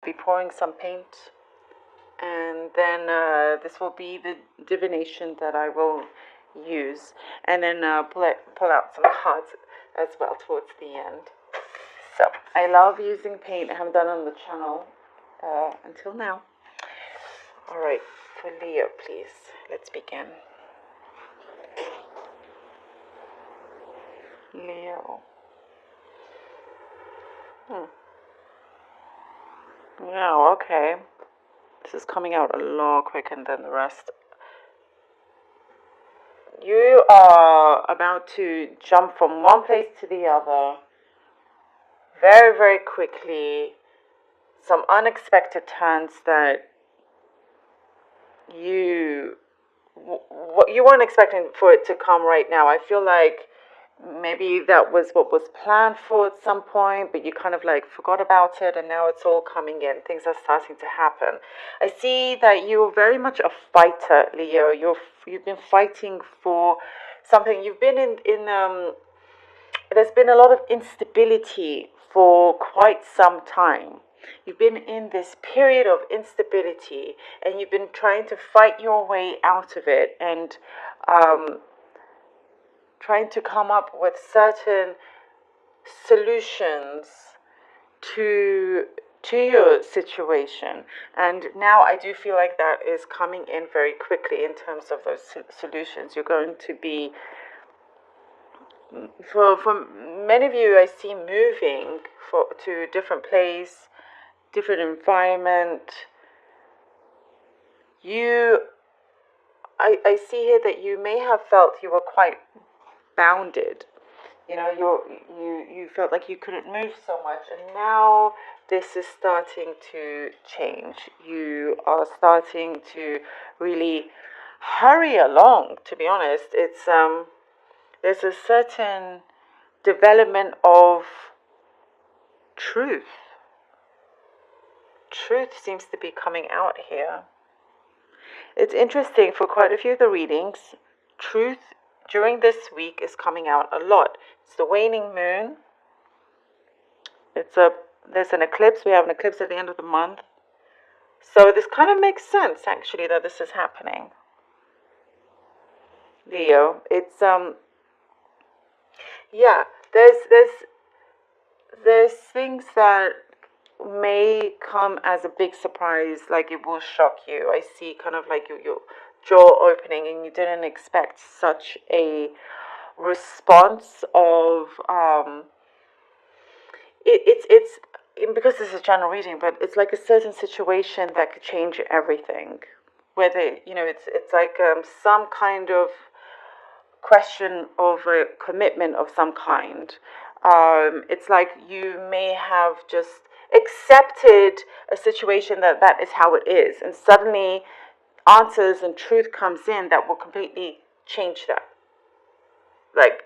Be pouring some paint, and then this will be the divination that I will use, and then pull out some cards as well towards the end. So I love using paint. I haven't done it on the channel until now. All right, for Leo, please, let's begin. Leo. Wow, okay. This is coming out a lot quicker than the rest. You are about to jump from one place to the other very, very quickly. Some unexpected turns that you weren't expecting for it to come right now. I feel like maybe that was what was planned for at some point, but you kind of like forgot about it, and now it's all coming in. Things are starting to happen. I see that you're very much a fighter, Leo. You've been fighting for something. You've been in there's been a lot of instability for quite some time. You've been in this period of instability, and you've been trying to fight your way out of it, and trying to come up with certain solutions to your situation. And now I do feel like that is coming in very quickly in terms of those solutions. You're going to be, for many of you, I see moving to a different place, different environment. I see here that you may have felt you were quite bounded. You know, you felt like you couldn't move so much, and now this is starting to change. You are starting to really hurry along. To be honest, it's there's a certain development of truth. Truth seems to be coming out here. It's interesting, for quite a few of the readings, truth during this week is coming out a lot. It's the waning moon. There's an eclipse. We have an eclipse at the end of the month. So this kind of makes sense, actually, that this is happening. Leo, it's yeah, there's things that may come as a big surprise, like it will shock you. I see kind of like your jaw opening, and you didn't expect such a response of it's because this is a general reading, but it's like a certain situation that could change everything. Whether it's like some kind of question of a commitment of some kind. It's like you may have just accepted a situation that is how it is, and suddenly answers and truth comes in that will completely change that. Like,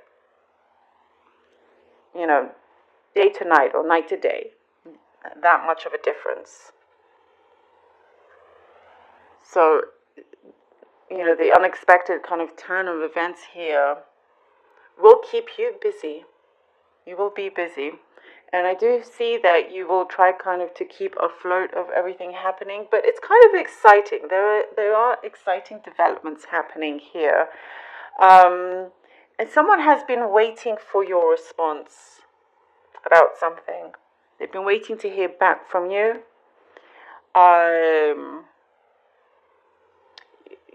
day to night or night to day. That much of a difference. So, the unexpected kind of turn of events here will keep you busy. You will be busy. And I do see that you will try kind of to keep afloat of everything happening, but it's kind of exciting. There are exciting developments happening here. And someone has been waiting for your response about something. They've been waiting to hear back from you.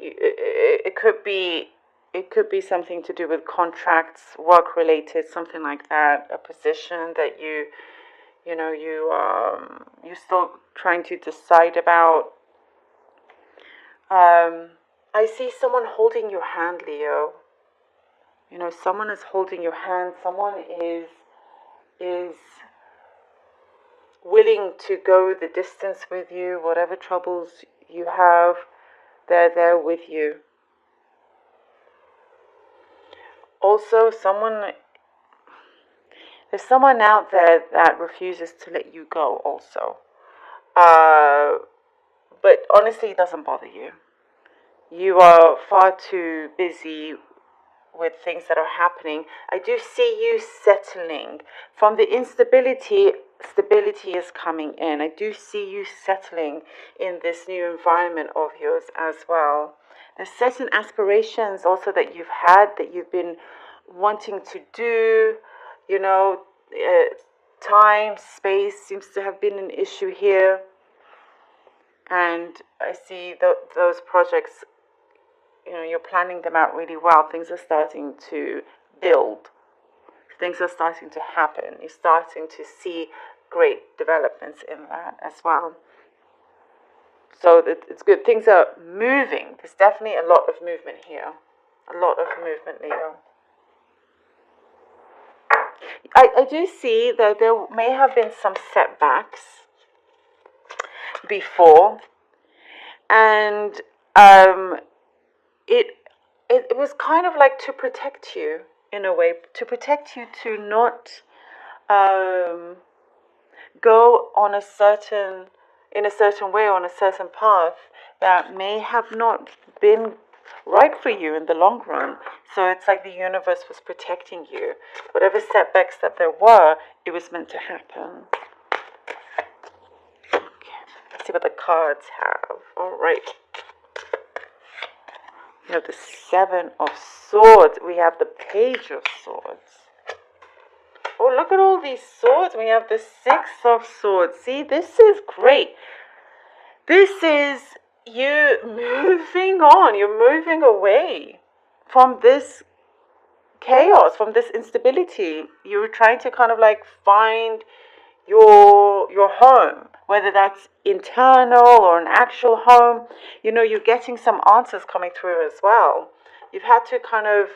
It could be something to do with contracts, work related, something like that. A position that you're still trying to decide about. I see someone holding your hand, Leo. Someone is holding your hand. Someone is willing to go the distance with you. Whatever troubles you have, they're there with you. Also, there's someone out there that refuses to let you go also. But honestly, it doesn't bother you. You are far too busy with things that are happening. I do see you settling. From the instability, stability is coming in. I do see you settling in this new environment of yours as well. There's certain aspirations also that you've had, that you've been wanting to do. You know, time, space seems to have been an issue here. And I see those projects, you're planning them out really well. Things are starting to build. Things are starting to happen. You're starting to see great developments in that as well. So it's good. Things are moving. There's definitely a lot of movement here. A lot of movement, Leo. I do see that there may have been some setbacks before, and it was kind of like to protect you in a way, to protect you to not go on in a certain way, on a certain path that may have not been right for you in the long run. So it's like the universe was protecting you. Whatever setbacks that there were, it was meant to happen. Okay, let's see what the cards have. All right. We have the Seven of Swords. We have the Page of Swords. Oh, look at all these swords. We have the Six of Swords. See, this is great. This is you moving on. You're moving away from this chaos, from this instability. You're trying to kind of like find your home, whether that's internal or an actual home. You're getting some answers coming through as well. You've had to kind of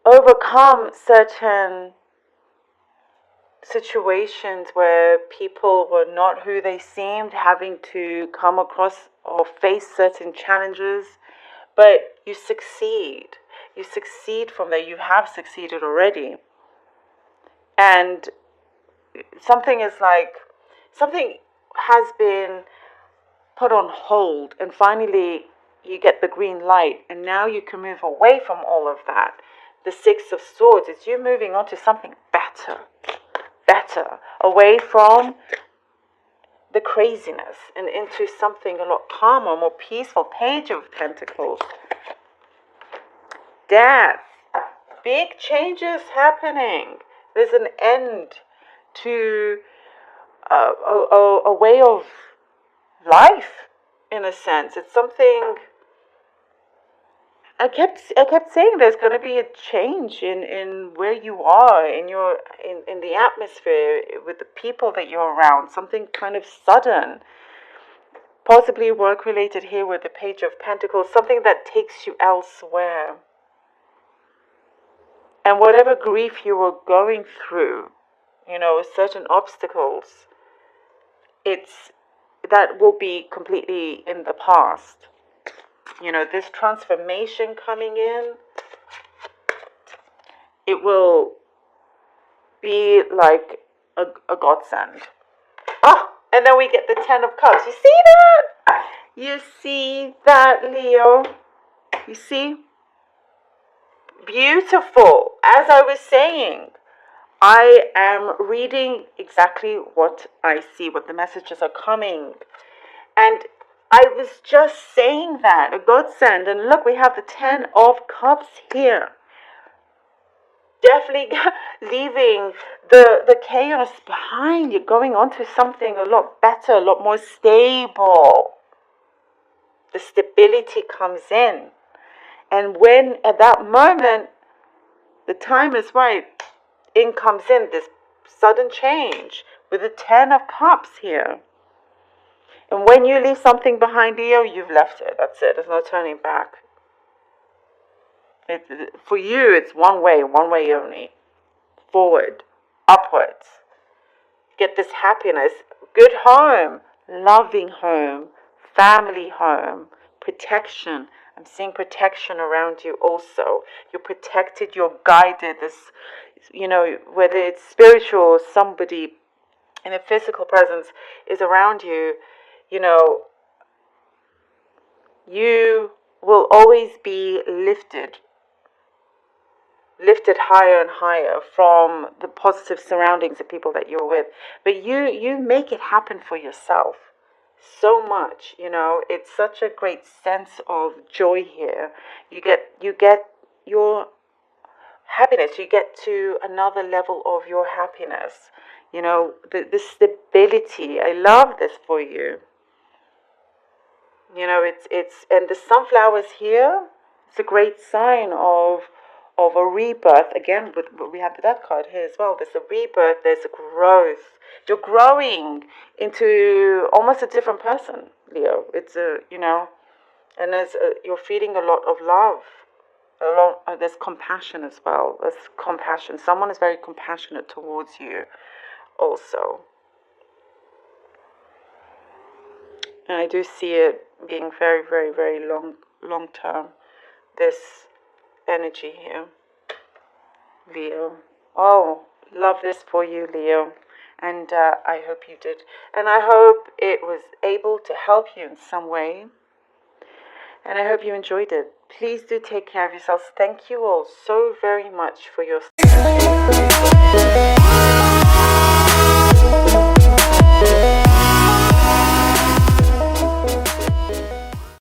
overcome certain situations where people were not who they seemed, having to come across or face certain challenges, but you succeed. You succeed from there. You have succeeded already. And something has been put on hold, and finally you get the green light, and now you can move away from all of that. The Six of Swords is you moving on to something better, away from the craziness and into something a lot calmer, more peaceful. Page of Pentacles. Death. Big changes happening. There's an end to a way of life, in a sense. It's something. I kept saying there's going to be a change in where you are, in the atmosphere, with the people that you're around. Something kind of sudden, possibly work related here with the Page of Pentacles. Something that takes you elsewhere. And whatever grief you were going through, certain obstacles, that will be completely in the past. This transformation coming in, it will be like a godsend. Oh, and then we get the Ten of Cups. You see that? You see that, Leo? You see? Beautiful. As I was saying, I am reading exactly what I see, what the messages are coming. And I was just saying that, a godsend. And look, we have the Ten of Cups here. Definitely leaving the chaos behind. You're going on to something a lot better, a lot more stable. The stability comes in. And when at that moment, the time is right, in comes in this sudden change with the Ten of Cups here. And when you leave something behind, Leo, you've left it. That's it. There's no turning back. For you, it's one way only. Forward, upwards. Get this happiness. Good home, loving home, family home, protection. I'm seeing protection around you also. You're protected, you're guided. This, whether it's spiritual or somebody in a physical presence is around you, you will always be lifted. lifted higher and higher from the positive surroundings of people that you're with. But you make it happen for yourself so much. It's such a great sense of joy here. You get your happiness. You get to another level of your happiness. The stability. I love this for you. It's and the sunflowers here. It's a great sign of a rebirth. Again, we have the death card here as well. There's a rebirth. There's a growth. You're growing into almost a different person, Leo. It's and you're feeling a lot of love. There's compassion as well. There's compassion. Someone is very compassionate towards you, also. And I do see it being very, very, very long term. This energy here, Leo. Oh, love this for you, Leo. And I hope you did. And I hope it was able to help you in some way. And I hope you enjoyed it. Please do take care of yourselves. Thank you all so very much for your